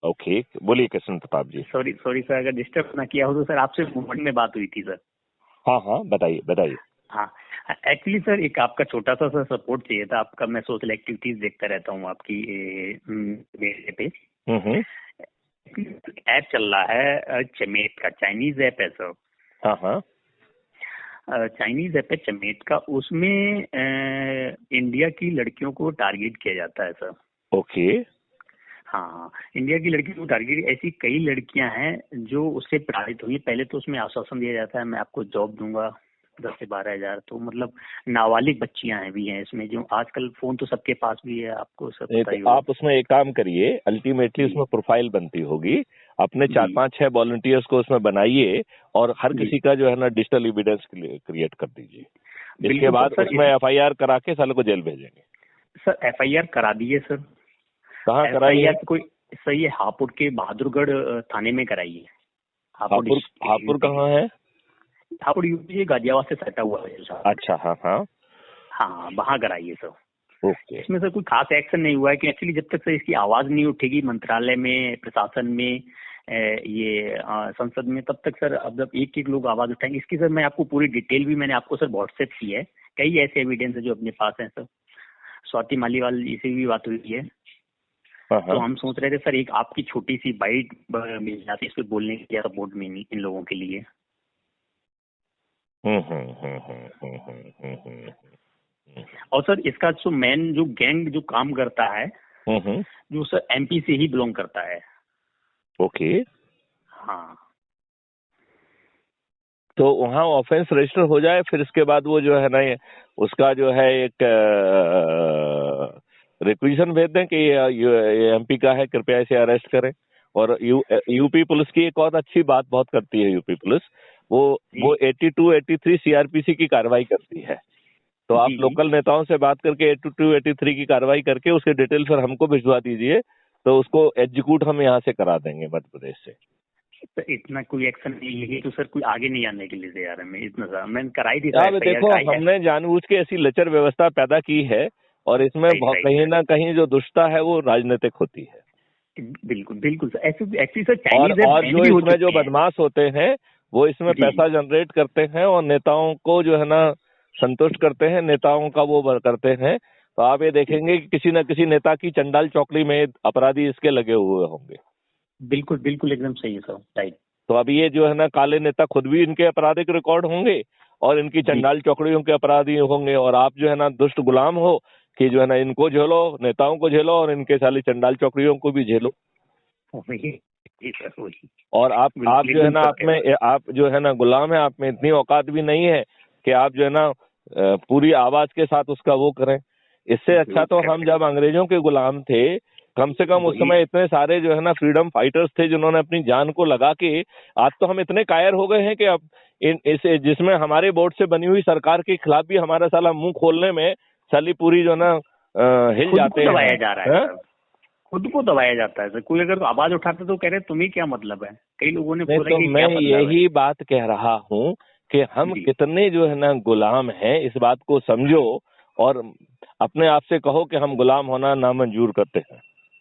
Okay, बोलिए कृष्ण प्रताप जी। Sorry sorry sir, अगर disturb ना किया हो तो सर आपसे मूवमेंट में बात हुई थी सर। हाँ हाँ, बताइए बताइए। हाँ, एक्चुअली सर एक आपका छोटा सा सर सपोर्ट चाहिए था आपका। मैं सोशल एक्टिविटीज देखता रहता हूँ आपकी मेरे पे। हम्म। ऐप चल रहा है चमेट का, चाइनीज ऐप है सर। हाँ हाँ। चाइनीज ऐप है चमेट का, उसमें इंडिया की लड़कियों को टारगेट किया जाता है सर। ओके। हाँ, इंडिया की लड़कियों को टारगेट, ऐसी कई लड़कियां हैं जो उससे प्रभावित हुई। पहले तो उसमें आश्वासन दिया जाता है मैं आपको जॉब दूंगा 10 से 12 हजार, तो मतलब नाबालिग बच्चियां हैं भी हैं इसमें, जो आजकल फोन तो सबके पास भी है, आपको सब नहीं पता तो ही होगा। आप उसमें एक काम करिए, अल्टीमेटली जी उसमें प्रोफाइल बनती होगी, अपने जी 4-5-6 वॉलंटियर्स को उसमें बनाइए और हर जी, किसी का जो है ना डिजिटल एविडेंस क्रिएट कर दीजिए। इसके बिल्कुल बाद सर। उसमें एफआईआर करा के साले को जेल भेजेंगे। सर एफआईआर करा दिए सर। कहाँ कराई है? एफआईआर कोई सर, ये हापुड़ के बहादुरगढ़ थाने में कराई है। हापुड़ हापुड़? हापुड़ यूपी कहाँ है? हापुड़ यूपी गाजियाबाद से सटा हुआ है सर। अच्छा, हाँ हाँ। हाँ, वहाँ कराइए सर। ओके। इसमें सर कोई खास एक्शन नहीं हुआ है कि एक्चुअली जब तक सर इसकी आवाज नहीं उठेगी मंत्रालय में, प्रशासन में, संसद में, तब तक सर अब जब एक एक लोग आवाज उठाएंगे इसकी। सर मैं आपको पूरी डिटेल भी मैंने आपको सर व्हाट्सएप की है। कई ऐसे एविडेंस है जो अपने पास है सर। स्वाति मालीवाल जी से भी बात हुई है। हाँ तो हाँ। हम सोच रहे थे सर एक आपकी छोटी सी बाइट मिल जाती इस पे बोलने की सपोर्ट में, नहीं इन लोगों के लिए। और सर इसका जो मेन जो गैंग जो काम करता है, जो सर एमपी से ही बिलोंग करता है। ओके। हाँ, तो वहाँ ऑफेंस रजिस्टर हो जाए, फिर इसके बाद वो जो है ना उसका जो है एक रिक्वेशन भेज दें कि ये एमपी का है, कृपया इसे अरेस्ट करें। और यूपी पुलिस की एक और अच्छी बात बहुत करती है यूपी पुलिस, वो 82 83 सीआरपीसी की कार्रवाई करती है। तो आप जी जी। लोकल नेताओं से बात करके 82 83 की कार्रवाई करके उसके डिटेल फिर हमको भिजवा दीजिए, तो उसको एग्जीक्यूट हम यहाँ से करा देंगे मध्य प्रदेश से। तो इतना कोई एक्शन नहीं है तो सर कोई आगे नहीं आने के लिए तैयार है। मैं इतना सा मैंने कराई थी सर, अब एफआईआर देखो, कराई है। हमने जानबूझ के ऐसी लचर व्यवस्था पैदा की है और इसमें राइट बहुत राइट, कहीं ना कहीं जो दुष्टता है वो राजनीतिक होती है। बिल्कुल बिल्कुल सर। ऐसे एक्चुअली सर चाइनीज ऐप और बैन जो भी हो इसमें जो चुके हैं। बदमाश होते हैं वो इसमें जी पैसा जनरेट करते हैं और नेताओं को जो है ना संतुष्ट करते हैं, नेताओं का वो करते हैं। तो आप ये देखेंगे कि किसी न किसी नेता की चंडाल चौकड़ी में अपराधी इसके लगे हुए होंगे। बिल्कुल बिल्कुल, एकदम सही है सर, राइट। तो अब ये जो है ना काले नेता खुद भी इनके आपराधिक रिकॉर्ड होंगे और इनकी जी चंडाल चौकड़ियों के अपराधी होंगे, और आप जो है ना दुष्ट गुलाम हो कि जो है ना इनको झेलो, नेताओं को झेलो और इनके साली चंडाल चौकड़ियों को भी झेलो। वही, जी सर वही। और आप बिल्कुल जो है एकदम ना सत्य है सर। आप जो है ना गुलाम है, आप में इतनी औकात भी नहीं है कि आप जो है ना पूरी आवाज के साथ उसका वो करें। इससे अच्छा विरोध तो हम करें, जब अंग्रेजों के गुलाम थे, कम से कम उस वही। समय इतने सारे जो है ना फ्रीडम फाइटर्स थे जिन्होंने अपनी जान को लगा के। आज तो हम इतने कायर हो गए हैं कि अब इसे जिसमें हमारे बोर्ड से बनी हुई सरकार के खिलाफ भी हमारा साला मुंह खोलने में साली पूरी जो है ना हिल खुद को जाते दबाया हैं। जा रहा है हैं? सर, खुद को दबाया जाता है सर। कोई अगर आवाज उठाते तो कह रहे तुम्हें क्या मतलब है। कई लोगों ने नहीं बोला तो कि मैं क्या मतलब है। यही बात कह रहा हूँ कि हम जी कितने जो है ना गुलाम हैं, इस बात को समझो और अपने आप से कहो कि हम गुलाम होना नामंजूर करते हैं,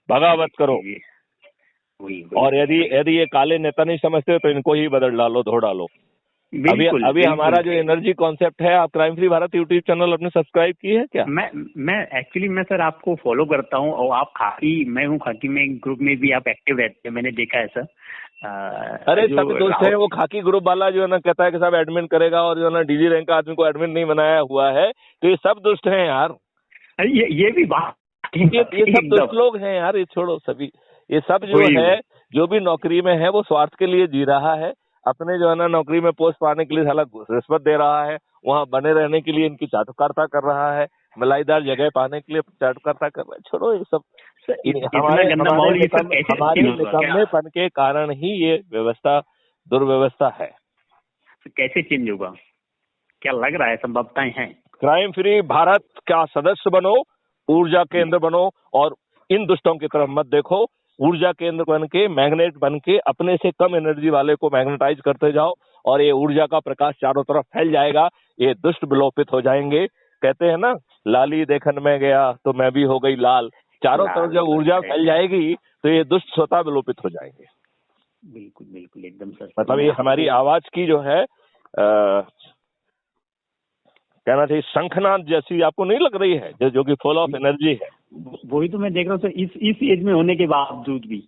बगावत जी करो। जी, वही वही और यदि वही। यदि ये काले नेता नहीं समझते तो इनको ही बदल डालो, धो डालो। अभी बिल्कुल अभी हमारा बिल्कुल। जो एनर्जी कॉन्सेप्ट है, आप crime free Bharat YouTube channel अपने सब्सक्राइब की है क्या? मैं एक्चुअली मैं सर आपको फॉलो करता हूँ, और आप खाकी, मैं हूँ खाकी में ग्रुप में भी आप एक्टिव रहते हैं, मैंने देखा है सर। अरे जो सभी दोस्त है, राहुल, वो खाकी ग्रुप वाला जो है ना कहता है कि सब एडमिन करेगा और जो है ना डीजी रैंक का आदमी को एडमिन नहीं बनाया हुआ है, तो ये सब दुष्ट हैं यार। अरे ये भी बात ये सब दुष्ट एकदम लोग हैं यार, ये छोड़ो सभी। ये सब जो वही है, जो भी नौकरी में है वो स्वार्थ के लिए जी रहा है। अपने जो है ना नौकरी में पोस्ट पाने के लिए साला रिश्वत दे रहा है, वहाँ बने रहने के लिए इनकी चाटुकारिता कर रहा है, मिलाईदार जगह पाने के लिए चाटुकारिता कर रहा है। छोड़ो ये सब। सर। इतना हमारे गंदा हमारे माहौल ये सर कैसे हमारे चेंज होगा क्या। निकम्मेपन के कारण ही ये व्यवस्था दुर्व्यवस्था है। कैसे चेंज होगा, क्या लग रहा है, संभवताएं हैं। क्राइम फ्री भारत का सदस्य बनो, ऊर्जा जी केंद्र बनो और इन दुष्टों की तरफ मत देखो। ऊर्जा केंद्र बन के, मैग्नेट बन के अपने से कम एनर्जी वाले को मैग्नेटाइज करते जाओ और ये ऊर्जा का प्रकाश चारों तरफ फैल जाएगा। ये दुष्ट विलोपित हो जाएंगे। कहते हैं ना, लाली देखन में गया तो मैं भी हो गई लाल। चारों तरफ जब ऊर्जा फैल जाएगी तो ये दुष्ट स्वतः विलोपित हो जाएंगे। बिल्कुल बिल्कुल एकदम सर। मतलब ये हमारी आवाज की जो है कहना चाहिए शंखनाद जैसी आपको नहीं लग रही है, जो कि फुल ऑफ एनर्जी है। वही तो मैं देख रहा हूँ सर, इस एज में होने के बावजूद भी।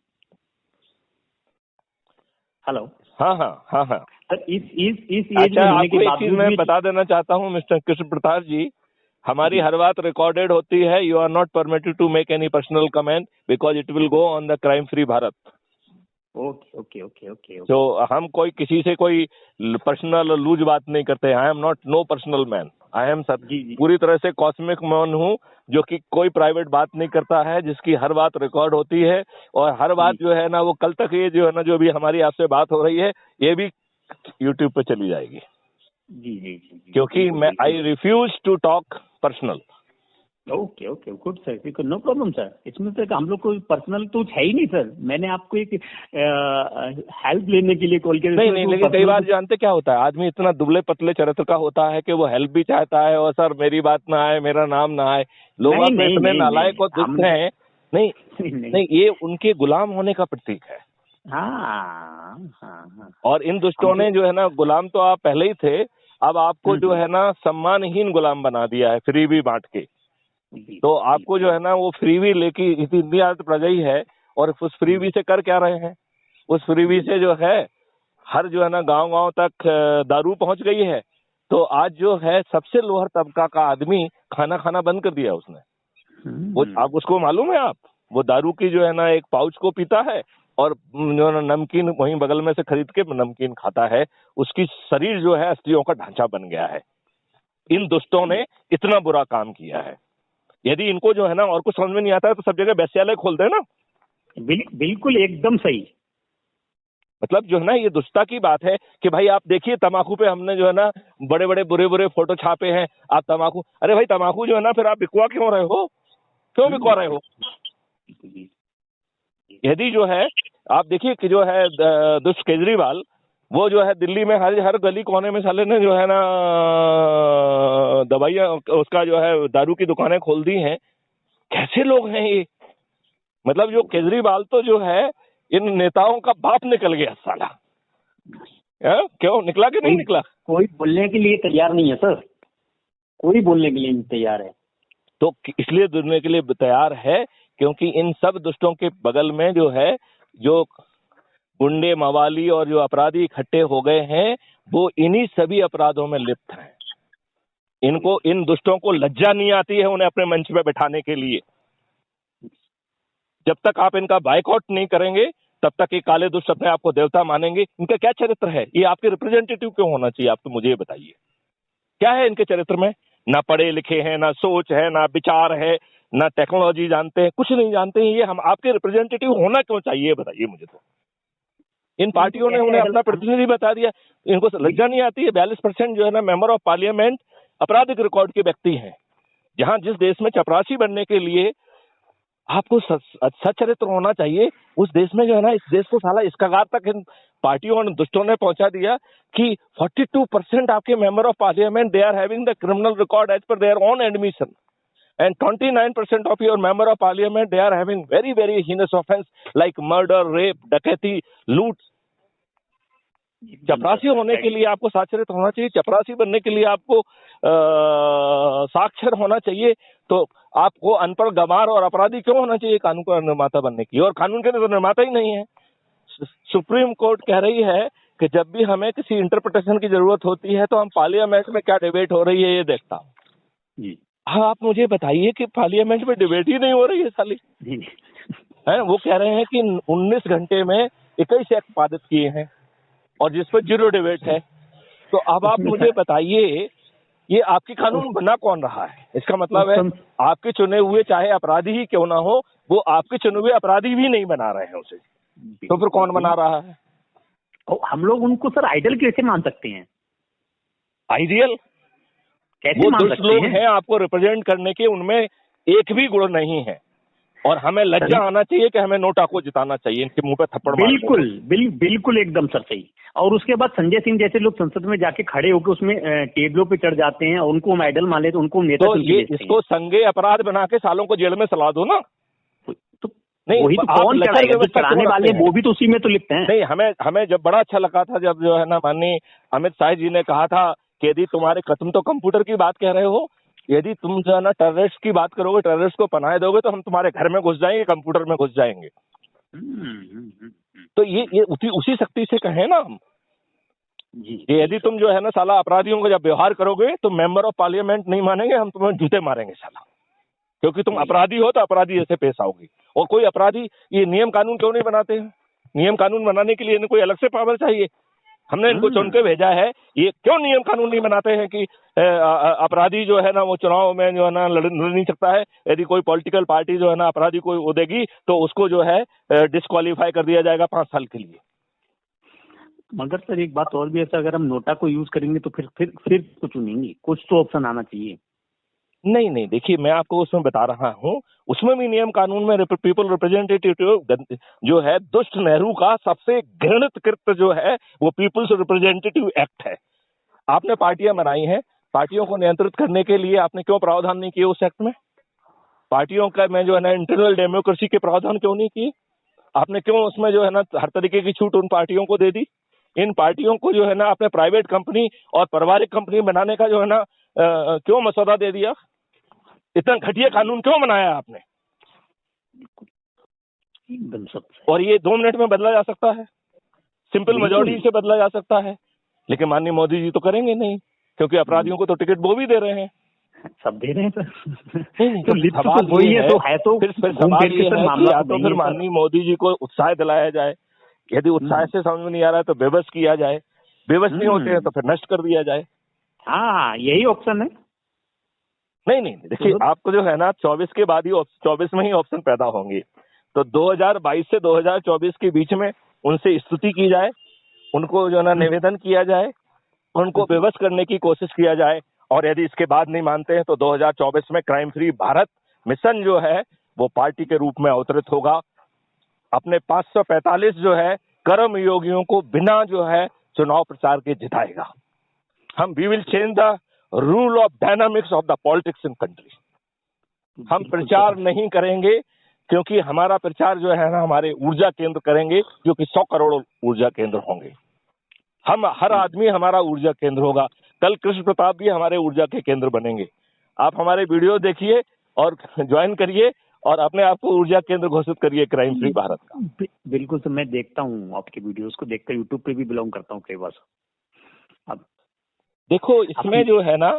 हेलो। हाँ हाँ हाँ हाँ सर इस एज अच्छा, में होने के आपको एक बावजूद चीज मैं भी। बता देना चाहता हूँ मिस्टर कृष्ण प्रताप जी, हमारी हर बात रिकॉर्डेड होती है। You are not permitted to make any personal comment because it will go on the crime free Bharat. Okay okay okay okay. तो हम कोई किसी से कोई पर्सनल लूज बात नहीं करते। I am not know personal man, I am पूरी तरह से कॉस्मिक मैन हूँ, जो कि कोई प्राइवेट बात नहीं करता है, जिसकी हर बात रिकॉर्ड होती है। और हर बात जो है ना वो कल तक ये जो है ना जो भी हमारी आपसे बात हो रही है ये भी यूट्यूब पे चली जाएगी। जी जी जी, क्योंकि मैं I refuse to talk personal. Okay okay good sir, no problem sir. इसमें सर हम लोग को पर्सनल तो है ही नहीं सर। मैंने आपको एक हेल्प लेने के लिए कॉल किया। नहीं, लेकिन कई बार जानते क्या होता है, आदमी इतना दुबले पतले चरित्र का होता है कि वो हेल्प भी चाहता है और सर मेरी बात ना आए, मेरा नाम ना आए। लोग इतने नालायक और दुष्ट हैं। नहीं, ये उनके गुलाम होने का प्रतीक है। हाँ। और इन दुष्टों ने जो है ना, गुलाम तो आप पहले ही थे, अब आपको जो है ना सम्मानहीन गुलाम बना दिया है फ्रीबी बांट के। तो आपको जो है ना वो फ्रीबी लेके इतनी आदत पड़ गई है। और उस फ्रीबी से कर क्या रहे हैं, उस फ्रीबी से जो है हर जो है ना गांव तक दारू पहुंच गई है। तो आज जो है सबसे लोअर तबका का आदमी खाना खाना बंद कर दिया उसने। वो आप उसको मालूम है, आप वो दारू की जो है ना एक पाउच को पीता है और जो है नमकीन वहीं बगल में से खरीद के नमकीन खाता है। उसकी शरीर जो है स्त्रियों का ढांचा बन गया है। इन दुष्टों ने इतना बुरा काम किया है। यदि इनको जो है ना और कुछ समझ में नहीं आता है तो सब जगह वेश्यालय खोल दे ना। बिल्कुल एकदम सही। मतलब जो है ना ये दुष्टता की बात है कि भाई आप देखिए तमाकू पे हमने जो है ना बड़े बड़े बुरे फोटो छापे हैं। आप तमाकू, अरे भाई तमाकू जो है ना फिर आप बिकवा क्यों रहे हो, क्यों बिकवा रहे हो? यदि जो है आप देखिए कि जो है दुष्ट केजरीवाल, वो जो है दिल्ली में हर गली कोने में साले ने जो है ना दवाइयाँ उसका जो है दारू की दुकानें खोल दी हैं। कैसे लोग हैं ये? मतलब जो केजरीवाल तो जो है इन नेताओं का बाप निकल गया साला। क्यों निकला कि नहीं निकला? कोई बोलने के लिए तैयार नहीं है सर, कोई बोलने के लिए नहीं तैयार है। तो इसलिए बोलने के लिए तैयार है क्योंकि इन सब दुष्टों के बगल में जो है जो गुंडे मवाली और जो अपराधी इकट्ठे हो गए हैं वो इन्हीं सभी अपराधों में लिप्त हैं। इनको, इन दुष्टों को लज्जा नहीं आती है उन्हें अपने मंच पे बैठाने के लिए। जब तक आप इनका बाइकआउट नहीं करेंगे तब तक ये काले दुष्ट अपने आप को देवता मानेंगे। इनका क्या चरित्र है? ये आपके रिप्रेजेंटेटिव क्यों होना चाहिए? आप तो मुझे बताइए क्या है इनके चरित्र में? ना पढ़े लिखे हैं, ना सोच है, ना विचार है, ना टेक्नोलॉजी जानते हैं, कुछ नहीं जानते हैं। ये हम आपके रिप्रेजेंटेटिव होना क्यों चाहिए बताइए मुझे। तो इन पार्टियों ने उन्हें अपना प्रतिनिधि बता दिया। इनको लज्जा नहीं आती है? 42% जो है ना मेंबर ऑफ पार्लियामेंट आपराधिक रिकॉर्ड के व्यक्ति हैं। जहां जिस देश में चपरासी बनने के लिए आपको सच्चरित्र होना चाहिए, उस देश में जो है ना इस देश को साला इस कगार तक इन पार्टियों और दुष्टों ने पहुंचा दिया कि 42% आपके member of parliament they are having the criminal record as per their own admission and 29% of your member of parliament they are having very very heinous offense like murder, rape, डकैती, लूट। चपरासी होने के लिए आपको साक्षरता होना चाहिए, चपरासी बनने के लिए आपको साक्षर होना चाहिए। तो आपको अनपढ़, गंवार और अपराधी क्यों होना चाहिए कानून का निर्माता बनने के लिए? और कानून के निर्माता ही नहीं है। सुप्रीम कोर्ट कह रही है कि जब भी हमें किसी इंटरप्रिटेशन की जरूरत होती है तो हम पार्लियामेंट में क्या डिबेट हो रही है ये देखता हूँ। हाँ, आप मुझे बताइए कि पार्लियामेंट में डिबेट ही नहीं हो रही है साली। है वो कह रहे हैं कि 19 घंटे में 21 एक्ट पारित किए हैं और जिस पर 0 डिबेट है। तो अब आप मुझे बताइए ये आपकी कानून बना कौन रहा है? इसका मतलब है आपके चुने हुए चाहे अपराधी ही क्यों ना हो, वो आपके चुने हुए अपराधी भी नहीं बना रहे हैं उसे। तो फिर कौन बना रहा है? हम लोग उनको सर आइडल कैसे मान सकते हैं? आइडियल कैसे वो मान दुष्ट सकते लोग हैं? हैं आपको रिप्रेजेंट करने के, उनमें एक भी गुण नहीं है। और हमें लज्जा आना चाहिए कि हमें नोटा को जिताना चाहिए, इनके मुंह पे थप्पड़ मारना। बिल्कुल एकदम सर सही। और उसके बाद संजय सिंह जैसे लोग संसद में जाके खड़े होकर उसमें टेबलों पे चढ़ जाते हैं और उनको हम आइडल मान लेते, उनको नेता तो ये इसको संज्ञेय अपराध बना के सालों को जेल में सला दो ना। नहीं, वही तो आप कौन लेटर चढ़ाएगा, जो व्यवस्था चढ़ाने क्यों वाले रखते हैं हैं? वो भी तो उसी में तो लिखते हैं। नहीं, हमें हमें जब बड़ा अच्छा लगा था जब जो है ना माननीय अमित शाह जी ने कहा था कि यदि तुम तो कंप्यूटर की बात कह रहे हो, यदि तुम जो है ना टेररिस्ट की बात करोगे, टेररिस्ट को पनाह दोगे, तो हम तुम्हारे घर में घुस जाएंगे, कंप्यूटर में घुस जाएंगे। तो ये उसी शक्ति से कहें ना हम जी कि यदि तुम जो है ना साला अपराधियों को जब व्यवहार करोगे तो मेंबर ऑफ पार्लियामेंट नहीं मानेंगे, हम तुम्हें जूते मारेंगे साला, क्योंकि तुम अपराधी हो तो अपराधी जैसे पेश आओगे। और कोई अपराधी ये नियम कानून क्यों नहीं बनाते हैं? नियम कानून बनाने के लिए इन्हें कोई अलग से पावर चाहिए। हमने इनको चुन के भेजा है, ये क्यों नियम कानून नहीं बनाते हैं कि अपराधी जो है ना वो चुनाव में जो है ना लड़ नहीं सकता है। यदि कोई पॉलिटिकल पार्टी जो है ना अपराधी को वो देगी तो उसको जो है डिस्क्वालीफाई कर दिया जाएगा 5 साल के लिए। मगर सर एक बात और भी है सर, अगर हम नोटा को यूज करेंगे तो फिर तो चुनेंगे, कुछ तो ऑप्शन आना चाहिए। नहीं, देखिए मैं आपको उसमें बता रहा हूँ, उसमें भी नियम कानून में पीपल रिप्रेजेंटेटिव जो है दुष्ट नेहरू का सबसे घृणित कृत्य जो है वो पीपल्स रिप्रेजेंटेटिव एक्ट है। आपने पार्टियां बनाई हैं, पार्टियों को नियंत्रित करने के लिए आपने क्यों प्रावधान नहीं किए उस एक्ट में? पार्टियों का में जो है ना इंटरनल डेमोक्रेसी के प्रावधान क्यों नहीं किए? आपने क्यों उसमें जो है ना हर तरीके की छूट उन पार्टियों को दे दी? इन पार्टियों को जो है ना आपने प्राइवेट कंपनी और पारिवारिक कंपनी बनाने का जो है ना क्यों मसौदा दे दिया? इतना घटिया कानून क्यों बनाया आपने? एकदम सब और ये 2 मिनट में बदला जा सकता है, सिंपल मेजॉरिटी से बदला जा सकता है, लेकिन माननीय मोदी जी तो करेंगे नहीं, क्योंकि अपराधियों को तो टिकट वो भी दे रहे हैं। सब दे रहे हैं सर। नहीं, तो लिस्ट तो वही है, तो फिर सवाल ये है कि या तो फिर माननीय मोदी जी को उत्साह दिलाया जाए, यदि उत्साह से समझ में नहीं आ रहा है तो बेबस किया जाए, बेबस नहीं होते हैं तो फिर नष्ट कर दिया जाए। हाँ यही ऑप्शन है। नहीं, देखिए आपको जो है ना 24 के बाद ही 24 में ही ऑप्शन पैदा होंगे, तो 2022 से 2024 के बीच में उनसे स्तुति की जाए, उनको जो है ना निवेदन किया जाए, उनको बेबस करने की कोशिश किया जाए, और यदि इसके बाद नहीं मानते हैं तो 2024 में क्राइम फ्री भारत मिशन जो है वो पार्टी के रूप में अवतरित होगा, अपने 545 जो है कर्म योगियों को बिना जो है चुनाव प्रचार के जिताएगा। We will change the rule of dynamics of the politics in country. हम प्रचार नहीं करेंगे, क्योंकि हमारा प्रचार जो है ना हमारे ऊर्जा केंद्र करेंगे, जो कि 100 करोड़ ऊर्जा केंद्र होंगे। हम हर आदमी हमारा ऊर्जा केंद्र होगा। कल कृष्ण प्रताप भी हमारे ऊर्जा के केंद्र बनेंगे। आप हमारे वीडियो देखिए और ज्वाइन करिए और अपने आप को ऊर्जा केंद्र घोषित करिए क्राइम फ्री भारत का। बिल्कुल सर, मैं देखता हूँ आपके वीडियोस को, देखकर यूट्यूब पे भी बिलोंग करता हूँ कई बार। अब देखो इसमें जो है ना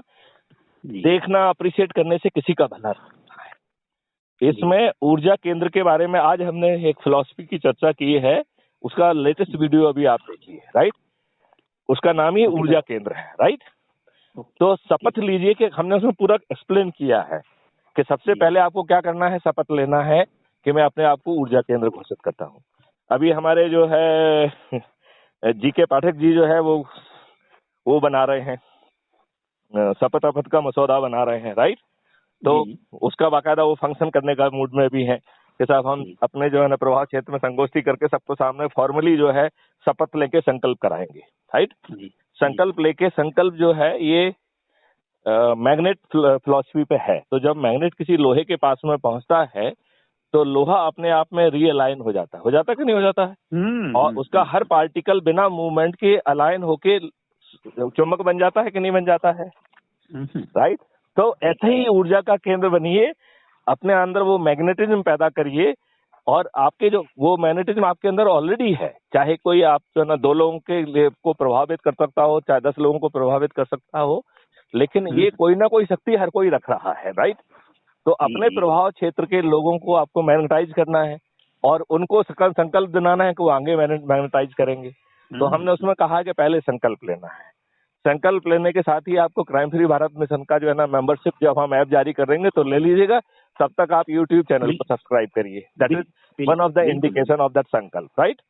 देखना अप्रिशिएट करने से किसी का भला नहीं होता है। इसमें ऊर्जा केंद्र के बारे में आज हमने एक फिलॉसफी की चर्चा की है, उसका लेटेस्ट वीडियो अभी आप देखिए, राइट? उसका नाम ही ऊर्जा केंद्र है, राइट? तो शपथ लीजिए कि हमने उसमें पूरा एक्सप्लेन किया है कि सबसे पहले आपको क्या करना है, शपथ लेना है कि मैं अपने आप को ऊर्जा केंद्र घोषित करता हूँ। अभी हमारे जो है जीके पाठक जी जो है वो बना रहे हैं, शपथ अपथ का मसौदा बना रहे हैं, राइट? तो उसका बाकायदा वो फंक्शन करने का मूड में भी है कि साहब हम अपने जो है ना प्रभाव क्षेत्र में संगोष्ठी करके सबको सामने फॉर्मली जो है शपथ लेके संकल्प कराएंगे, राइट? संकल्प लेके, संकल्प जो है ये मैग्नेट फिलॉसफी पे है। तो जब मैग्नेट किसी लोहे के पास में पहुंचता है तो लोहा अपने आप में रीअलाइन हो जाता है कि नहीं हो जाता है? और उसका हर पार्टिकल बिना मूवमेंट के अलाइन होके चुंबक बन जाता है कि नहीं बन जाता है, राइट? तो ऐसे ही ऊर्जा का केंद्र बनिए, अपने अंदर वो मैग्नेटिज्म पैदा करिए, और आपके जो वो मैग्नेटिज्म आपके अंदर ऑलरेडी है, चाहे कोई आप जो ना 2 लोगों के को प्रभावित कर सकता हो, चाहे 10 लोगों को प्रभावित कर सकता हो, लेकिन ये कोई ना कोई शक्ति हर कोई रख रहा है, राइट? तो अपने प्रभाव क्षेत्र के लोगों को आपको मैग्नेटाइज करना है और उनको संकल्प दिलाना है कि वो आगे मैग्नेटाइज करेंगे। तो हमने उसमें कहा कि पहले संकल्प लेना है। संकल्प लेने के साथ ही आपको क्राइम फ्री भारत मिशन का जो है ना मेंबरशिप जब हम ऐप जारी कर देंगे तो ले लीजिएगा। तब तक आप यूट्यूब चैनल को सब्सक्राइब करिए। That is one of the indication of that संकल्प, राइट?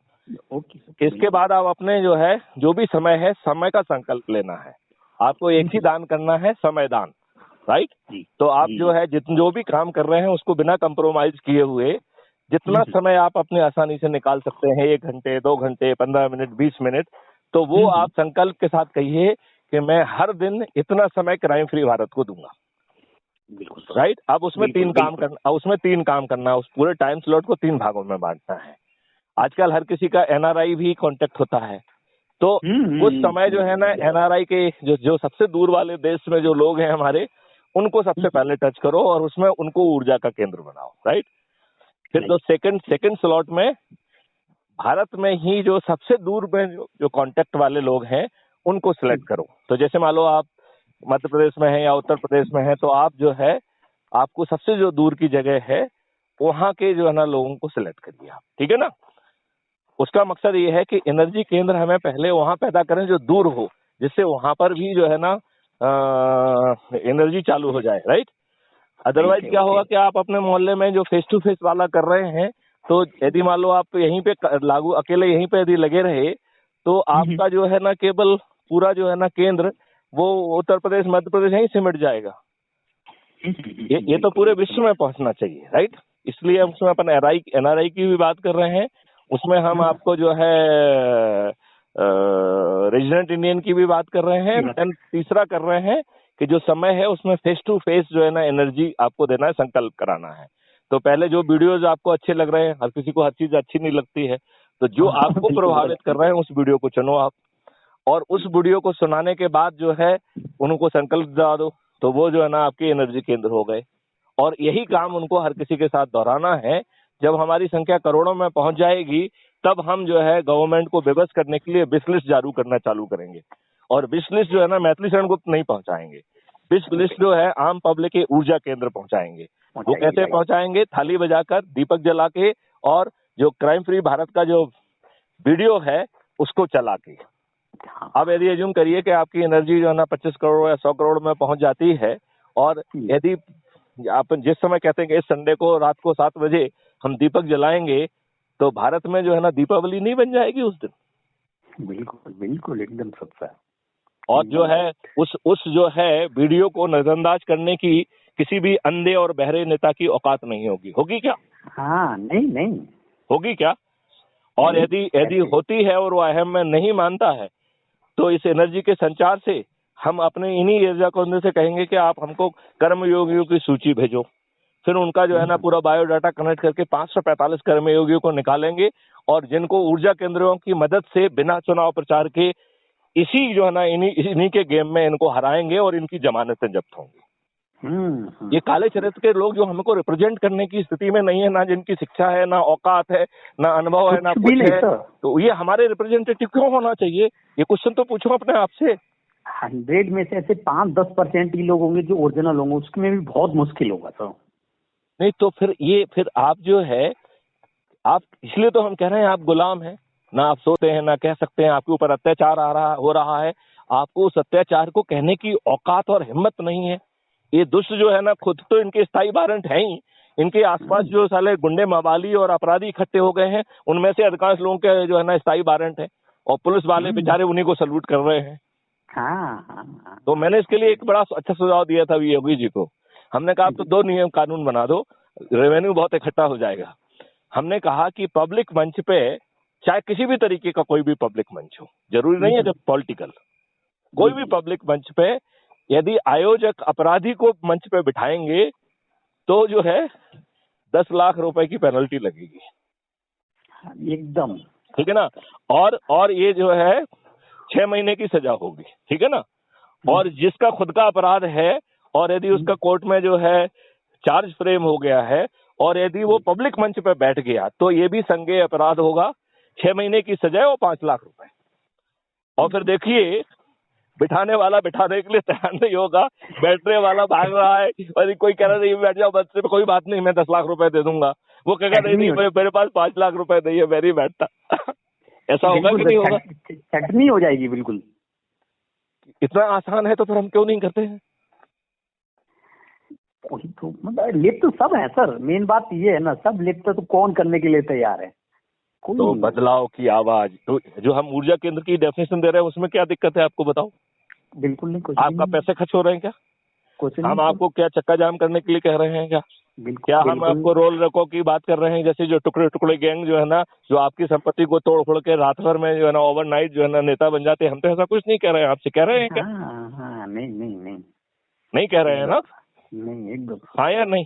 इसके बाद आप अपने जो है जो भी समय है, समय का संकल्प लेना है। आपको एक ही दान करना है, समय दान, राइट? तो आप जो है जो भी काम कर रहे हैं उसको बिना कंप्रोमाइज किए हुए जितना समय आप अपने आसानी से निकाल सकते हैं, 1 घंटे, 2 घंटे, 15 मिनट, 20 मिनट, तो वो आप संकल्प के साथ कहिए कि मैं हर दिन इतना समय क्राइम फ्री भारत को दूंगा। बिल्कुल सर। राइट। अब उसमें बिल्कुल, तीन काम करना, उस पूरे टाइम स्लॉट को 3 भागों में बांटना है। आजकल हर किसी का एनआरआई भी कांटेक्ट होता है, तो उस समय जो है ना एनआरआई के जो सबसे दूर वाले देश में जो लोग हैं हमारे, उनको सबसे पहले टच करो और उसमें उनको ऊर्जा का केंद्र बनाओ। राइट। फिर तो सेकंड स्लॉट में भारत में ही जो सबसे दूर में जो कांटेक्ट वाले लोग हैं उनको सिलेक्ट करो। तो जैसे मान लो आप मध्य प्रदेश में है या उत्तर प्रदेश में है, तो आप जो है आपको सबसे जो दूर की जगह है वहां के जो है ना लोगों को सिलेक्ट करिए आप, ठीक है ना। उसका मकसद ये है कि एनर्जी केंद्र हमें पहले वहां पैदा करें जो दूर हो, जिससे वहां पर भी जो है ना एनर्जी चालू हो जाए। राइट। अदरवाइज क्या होगा कि आप अपने मोहल्ले में जो फेस टू फेस वाला कर रहे हैं, तो यदि मान लो आप यहीं पे लागू अकेले यहीं पे यदि लगे रहे, तो आपका जो है ना केवल पूरा जो है ना केंद्र वो उत्तर प्रदेश मध्य प्रदेश यहीं सिमट जाएगा। ये तो पूरे विश्व में पहुंचना चाहिए। राइट। इसलिए हम उसमें अपन एनआरआई की भी बात कर रहे हैं, उसमें हम आपको जो है रेजिडेंट इंडियन की भी बात कर रहे हैं, एंड तीसरा कर रहे हैं कि जो समय है उसमें फेस टू फेस जो है ना एनर्जी आपको देना है, संकल्प कराना है। तो पहले जो वीडियोज आपको अच्छे लग रहे हैं, हर किसी को हर चीज अच्छी नहीं लगती है, तो जो आपको प्रभावित कर रहे हैं उस वीडियो को चुनो आप, और उस वीडियो को सुनाने के बाद जो है उनको संकल्प दिला दो, तो वो जो है ना आपके एनर्जी केंद्र हो गए। और यही काम उनको हर किसी के साथ दोहराना है। जब हमारी संख्या करोड़ों में पहुंच जाएगी, तब हम जो है गवर्नमेंट को बेबस करने के लिए विश लिस्ट जारी करना चालू करेंगे। और विश लिस्ट जो है ना मैथिली शरण गुप्त नहीं पहुंचाएंगे, विश लिस्ट जो है आम पब्लिक के ऊर्जा केंद्र पहुंचाएंगे। वो कैसे पहुंचाएंगे? थाली बजाकर, दीपक जला के, और जो क्राइम फ्री भारत का जो वीडियो है उसको चला के। अब यदि एज्यूम करिए कि आपकी एनर्जी जो है ना 25 करोड़ या 100 करोड़ में पहुंच जाती है, और यदि आप जिस समय कहते हैं कि इस संडे को रात को 7 बजे हम दीपक जलाएंगे, तो भारत में जो है ना दीपावली नहीं बन जाएगी उस दिन। बिल्कुल बिल्कुल एकदम सच्चा। और जो है उस जो है वीडियो को नजरअंदाज करने की किसी भी अंधे और बहरे नेता की औकात नहीं होगी। होगी क्या? हाँ, नहीं होगी क्या? और यदि होती है और वो अहम में नहीं मानता है, तो इस एनर्जी के संचार से हम अपने इन्हीं ऊर्जा केंद्र से कहेंगे कि आप हमको कर्मयोगियों की सूची भेजो। फिर उनका जो है ना पूरा बायोडाटा कनेक्ट करके 545 कर्मयोगियों को निकालेंगे, और जिनको ऊर्जा केंद्रों की मदद से बिना चुनाव प्रचार के इसी जो है ना इन्हीं के गेम में इनको हराएंगे, और इनकी जमानतें जब्त होंगी। ये काले चरित्र के लोग जो हमको रिप्रेजेंट करने की स्थिति में नहीं है, ना जिनकी शिक्षा है, ना औकात है, ना अनुभव है, ना कुछ है, तो ये हमारे रिप्रेजेंटेटिव क्यों होना चाहिए? ये क्वेश्चन तो पूछो अपने आप से। 100 में से ऐसे 5-10% ही लोग होंगे जो ओरिजिनल होंगे, उसमें भी बहुत मुश्किल होगा सर। नहीं तो फिर आप जो है, आप इसलिए तो हम कह रहे हैं आप गुलाम हैं, ना आप सोते हैं, ना कह सकते हैं, आपके ऊपर अत्याचार हो रहा है, आपको उस अत्याचार को कहने की औकात और हिम्मत नहीं है। ये दुष्ट जो है ना खुद तो इनके स्थायी वारंट हैं ही, इनके आसपास जो साले गुंडे मवाली और अपराधी इकट्ठे हो गए हैं, उनमें से अधिकांश लोगों के जो है ना स्थायी वारंट है, और पुलिस वाले बेचारे उन्हीं को सल्यूट कर रहे हैं। हाँ। तो मैंने इसके लिए एक बड़ा अच्छा सुझाव दिया था योगी जी को। हमने कहा आप तो 2 नियम कानून बना दो, रेवेन्यू बहुत इकट्ठा हो जाएगा। हमने कहा कि पब्लिक मंच पे, चाहे किसी भी तरीके का कोई भी पब्लिक मंच हो, जरूरी नहीं है जब पॉलिटिकल, कोई भी पब्लिक मंच पे यदि आयोजक अपराधी को मंच पे बिठाएंगे, तो जो है 10 लाख रुपए की पेनल्टी लगेगी। एकदम ठीक है ना। और ये जो है 6 महीने की सजा होगी। ठीक है ना। और जिसका खुद का अपराध है, और यदि उसका कोर्ट में जो है चार्ज फ्रेम हो गया है, और यदि वो पब्लिक मंच पे बैठ गया, तो ये भी संज्ञेय अपराध होगा। 6 महीने की सजा और 5 लाख रुपए। और फिर देखिए, बिठाने वाला बिठाने के लिए तैयार नहीं होगा, बैठने वाला भाग रहा है, और कोई कह रहा है बैठ जाओ बस से, कोई बात नहीं मैं 10 लाख रुपए दे दूंगा, वो कहेगा नहीं मेरे पास 5 लाख रुपए नहीं है, मैं नहीं बैठता। ऐसा होगा कि नहीं होगा? चटनी हो जाएगी बिल्कुल। इतना आसान है तो फिर हम क्यों नहीं करते हैं? वही तो मतलब लिप्त तो सब है सर, मेन बात ये है ना, सब लिप्त तो कौन करने के लिए तैयार है? तो बदलाव की आवाज, तो जो हम ऊर्जा केंद्र की डेफिनेशन दे रहे हैं उसमें क्या दिक्कत है आपको बताओ? बिल्कुल नहीं। कुछ आपका पैसे खर्च हो रहे हैं क्या? कुछ हम आपको क्या चक्का जाम करने के लिए कह रहे हैं क्या? क्या हम आपको रोल रखो की बात कर रहे हैं? जैसे जो टुकड़े टुकड़े गैंग जो है ना, जो आपकी संपत्ति को तोड़ फोड़ के रात भर में जो है ना ओवरनाइट जो है ना नेता बन जाते हैं, हम तो ऐसा कुछ नहीं कह रहे हैं। आपसे कह रहे हैं क्या? हाँ, नहीं नहीं कह रहे हैं ना। नहीं एकदम हाँ या नहीं?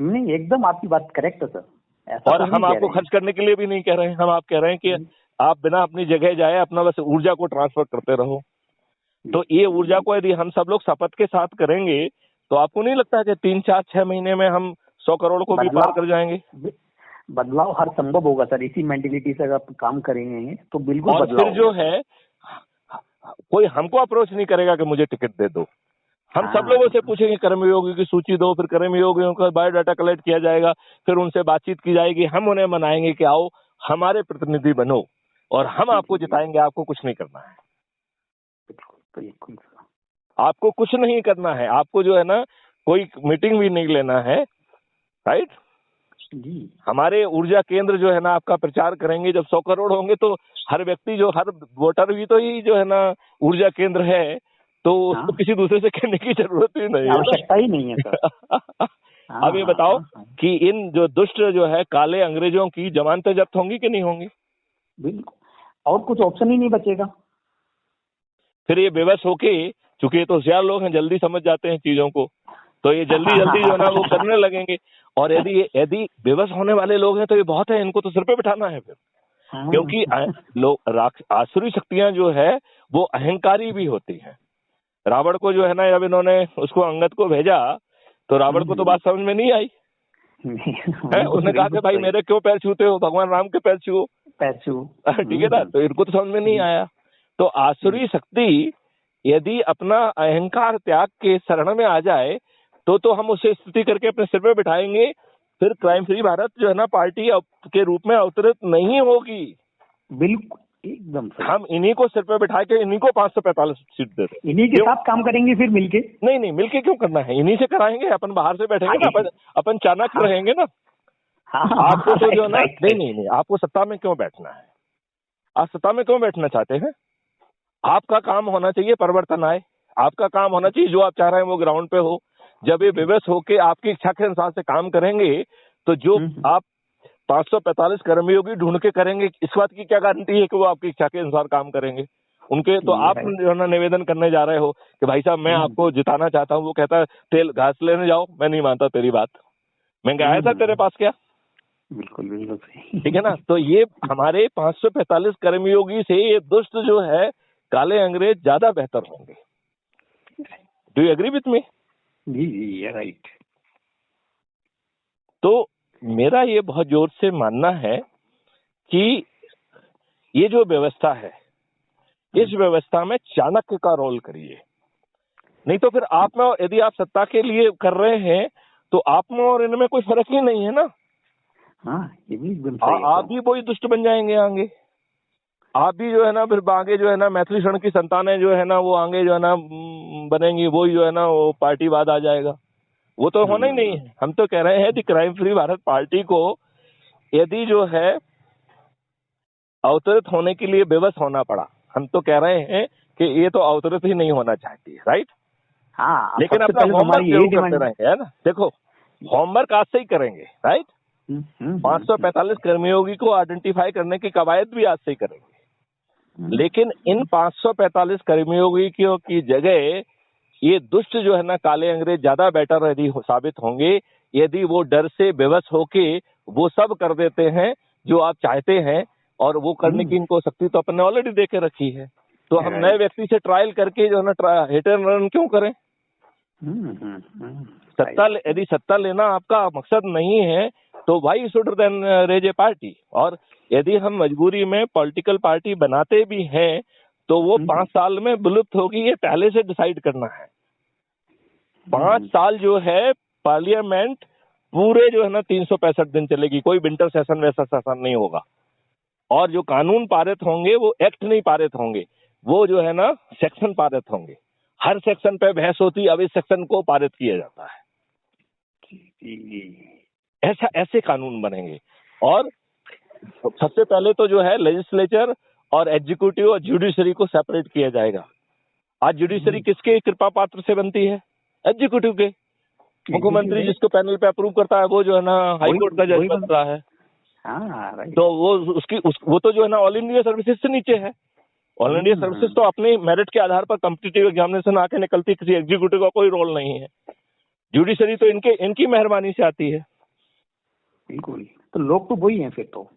नहीं, एकदम आपकी बात करेक्ट है सर। ऐसा और तो नहीं हम कह आपको रहे खर्च करने के लिए भी नहीं कह रहे हैं, हम आप कह रहे हैं कि आप बिना अपनी जगह जाए अपना बस ऊर्जा को ट्रांसफर करते रहो। तो ये ऊर्जा को यदि हम सब लोग शपथ के साथ करेंगे तो आपको नहीं लगता है कि 3-4-6 महीने में हम 100 करोड़ को भी पार कर जाएंगे? बदलाव हर संभव होगा सर, इसी मेंटेलिटी से अगर आप काम करेंगे तो बिल्कुल और बदलाव फिर जो होगा। है कोई हमको अप्रोच नहीं करेगा कि मुझे टिकट दे दो। हम सब लोगों से पूछेंगे, कर्मयोगियों की सूची दो, फिर कर्मयोगियों का बायोडाटा कलेक्ट किया जाएगा, फिर उनसे बातचीत की जाएगी, हम उन्हें मनाएंगे कि आओ हमारे प्रतिनिधि बनो और हम आपको जिताएंगे। आपको कुछ नहीं करना है, बिल्कुल सर। आपको कुछ नहीं करना है, आपको जो है ना कोई मीटिंग भी नहीं लेना है, राइट जी। हमारे ऊर्जा केंद्र जो है ना आपका प्रचार करेंगे। जब 100 करोड़ होंगे तो हर व्यक्ति जो हर वोटर भी तो ही जो है ना ऊर्जा केंद्र है, तो उसको किसी दूसरे से कहने की जरूरत ही नहीं है, आवश्यकता ही नहीं है सर। अब ये बताओ कि इन जो दुष्ट जो है काले अंग्रेजों की जमानतें जब्त होंगी कि नहीं होंगी? बिल्कुल, और कुछ ऑप्शन ही नहीं बचेगा। फिर ये बेबस होके, चूंकि ये तो होशियार लोग हैं, जल्दी समझ जाते हैं चीजों को, तो ये जल्दी जल्दी जो है ना वो करने लगेंगे। और यदि बेबस होने वाले लोग हैं तो ये बहुत है, इनको तो सिर पे बिठाना है फिर। क्योंकि लोग आसुरी शक्तियां जो है वो अहंकारी भी होती हैं। रावण को जो है ना जब इन्होंने उसको अंगद को भेजा तो रावण को तो बात समझ में नहीं आई है। उसने कहा कि भाई मेरे क्यों पैर छूते हो, भगवान राम के पैर छुओ, ठीक है ना। तो इनको तो समझ में नहीं आया। तो आसुरी शक्ति यदि अपना अहंकार त्याग के शरण में आ जाए तो हम उसे स्तुति करके अपने सिर पे बिठाएंगे, फिर क्राइम फ्री भारत जो है ना पार्टी के रूप में अवतरित नहीं होगी। बिल्कुल एकदम सही। हम इन्हीं को सिर पे बिठा के इन्हीं को 545 सीट देते, इन्हीं के साथ काम करेंगे फिर मिलके। नहीं मिलके क्यों करना है, इन्हीं से कराएंगे। अपन बाहर से बैठेंगे ना, अपन चाणक्य रहेंगे ना। आपको तो जो है ना नहीं आपको सत्ता में क्यों बैठना है? आप सत्ता में क्यों बैठना चाहते हैं? आपका काम होना चाहिए परिवर्तन आए, आपका काम होना चाहिए जो आप चाह रहे हैं वो ग्राउंड पे हो। जब ये विवश होके आपकी इच्छा के अनुसार से काम करेंगे तो जो आप 545 कर्मयोगी ढूंढ के करेंगे, इस बात की क्या गारंटी है कि वो आपकी इच्छा के अनुसार काम करेंगे? उनके तो आप जो है ना निवेदन करने जा रहे हो कि भाई साहब मैं आपको जिताना चाहता हूँ, वो कहता है तेल घास लेने जाओ, मैं नहीं मानता तेरी बात, मैं आया था तेरे पास क्या? बिल्कुल बिल्कुल सही, ठीक है ना। तो ये हमारे 545 कर्मयोगी से ये दुष्ट जो है काले अंग्रेज ज्यादा बेहतर होंगे। Do you agree with me? जी राइट। तो मेरा ये बहुत जोर से मानना है कि ये जो व्यवस्था है, इस व्यवस्था में चाणक्य का रोल करिए। नहीं तो फिर आप में, यदि आप सत्ता के लिए कर रहे हैं तो आप में और इनमें कोई फर्क ही नहीं है ना। ये भी एकदम सही है। आप भी वही दुष्ट बन जाएंगे आगे। आप भी जो है ना फिर आगे जो है ना मैथिली शरण की संतानें जो है ना वो आगे जो है ना बनेंगी, वही जो है ना वो पार्टीवाद आ जाएगा। वो तो होना ही नहीं है। हम तो कह रहे हैं कि क्राइम फ्री भारत पार्टी को यदि जो है अवतरित होने के लिए बेबस होना पड़ा, हम तो कह रहे हैं कि ये तो अवतरित ही नहीं होना चाहती है, राइट। लेकिन अपना होमवर्क जरूर करते रहेंगे, है ना। देखो होमवर्क आज से ही करेंगे, राइट। 545 कर्मयोगी को आइडेंटिफाई करने की कवायद भी आज से ही करेंगे। लेकिन इन 545 कर्मयोगी की जगह ये दुष्ट जो है ना काले अंग्रेज ज्यादा बेटर यदि साबित होंगे, यदि वो डर से बेबस होके वो सब कर देते हैं जो आप चाहते हैं, और वो करने की इनको शक्ति तो अपने ऑलरेडी दे के रखी है। तो हम नए व्यक्ति से ट्रायल करके जो है ना हिट एंड रन क्यों करें? यदि सत्ता लेना आपका मकसद नहीं है तो why should then raise a party. और यदि हम मजबूरी में पॉलिटिकल पार्टी बनाते भी हैं तो वो 5 साल में विलुप्त होगी, ये पहले से डिसाइड करना है। 5 साल जो है पार्लियामेंट पूरे जो है ना 365 दिन चलेगी, कोई विंटर सेशन वैसा सेशन नहीं होगा। और जो कानून पारित होंगे वो एक्ट नहीं पारित होंगे, वो जो है ना सेक्शन पारित होंगे। हर सेक्शन पे बहस होती, अब इस सेक्शन को पारित किया जाता है। ऐसे कानून बनेंगे। और सबसे पहले तो जो है लेजिस्लेचर और एग्जीक्यूटिव और जुडिशरी को सेपरेट किया जाएगा। आज जुडिशरी किसके कृपा पात्र से बनती है? एग्जीक्यूटिव के। मुख्यमंत्री जिसको पैनल पे अप्रूव करता है वो जो है ना हाई कोर्ट का जज बन रहा है। तो वो तो जो है ना ऑल इंडिया सर्विसेज से नीचे है। ऑल इंडिया सर्विसेज तो अपनी मेरिट के आधार पर कॉम्पिटिटिव एग्जामिनेशन आके निकलती, किसी एग्जीक्यूटिव का कोई रोल नहीं है। जुडिशरी तो इनकी मेहरबानी से आती है। बिल्कुल, तो लोग तो वही हैं फिर तो।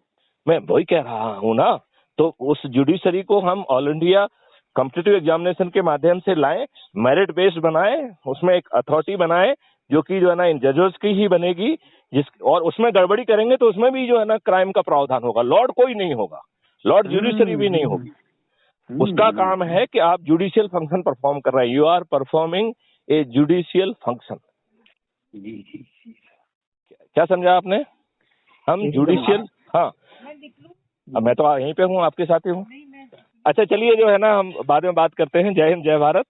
मैं वही कह रहा हूँ ना, तो उस जुडिशरी को हम ऑल इंडिया कॉम्पिटिटिव एग्जामिनेशन के माध्यम से लाएं, मेरिट बेस्ड बनाएं, उसमें एक अथॉरिटी बनाएं जो कि जो है ना इन जजेस की ही बनेगी, और उसमें गड़बड़ी करेंगे तो उसमें भी जो है ना क्राइम का प्रावधान होगा। लॉर्ड कोई नहीं होगा, लॉर्ड जुडिशरी भी नहीं होगी। उसका काम है कि आप जुडिशियल फंक्शन परफॉर्म कर रहे हैं, you are performing a judicial function. जी जी जी, क्या समझा आपने? हम जुडिशियल, हाँ, अब मैं तो यहीं पे हूँ, आपके साथ ही हूँ। अच्छा चलिए, जो है ना हम बाद में बात करते हैं। जय हिंद, जय भारत।